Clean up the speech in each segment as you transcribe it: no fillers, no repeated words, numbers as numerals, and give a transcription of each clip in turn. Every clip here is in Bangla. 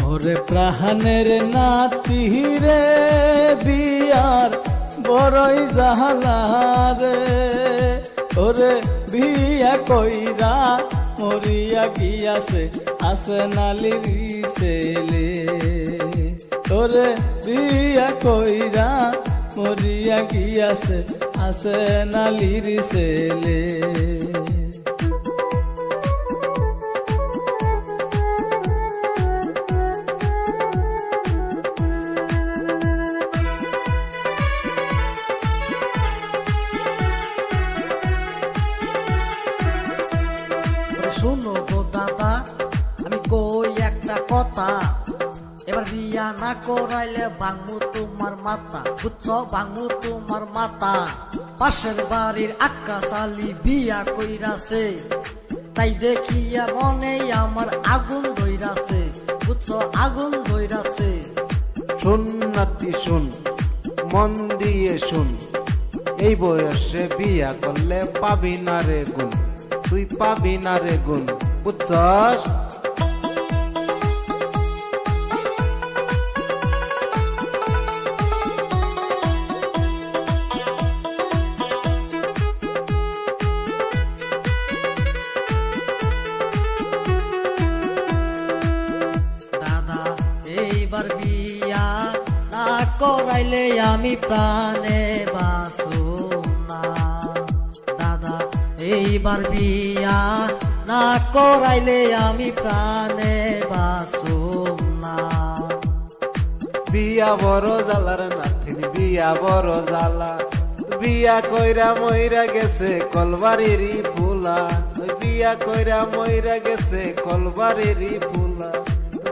ওরে প্রাণের নাতি রে বিয়ার বড়ই জাহালা রে, ওরে বিয়া কইরা মরিয়া গিয়াছে আসে নালির ছেলে, ওরে বিয়া কইরা মরিয়া গিয়াছে আসে নালির ছেলে। শুনো গো দাদা আমি কই একটা কথা, এবার বিয়া না করাইলে ভাঙবো তোমার মাথা, বুঝছো ভাঙবো তোমার মাথা। পাশের বাড়ির আক্কা শালি বিয়া কইরাছে, তাই দেখিয়া মনে আমার আগুন ধইরাছে, বুঝছো আগুন ধইরাছে। শুন নাতি শুন, মন দিয়ে শুন, এই বয়সে বিয়া করলে পাবি না রে গুণ, তুই পাবি না রে গুণ, বুঝছস? দাদা এইবার বিয়া না করাইলে আমি প্রাণে বাঁচব না, দাদা এইবার বিয়া না করাইলে আমি প্রাণে বাঁচব না। বিয়া বড় জ্বালার নাতিন বিয়া বড় জ্বালা, বিয়া কইরা মইরা গেছে কলবারেরই ফুলা, বিয়া কইরা মইরা গেছে কলবারেরই ফুলা,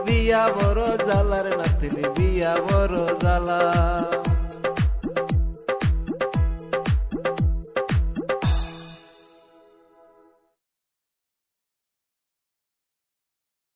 বিয়া বড় জ্বালার নাতিন বিয়া বড় জ্বালা।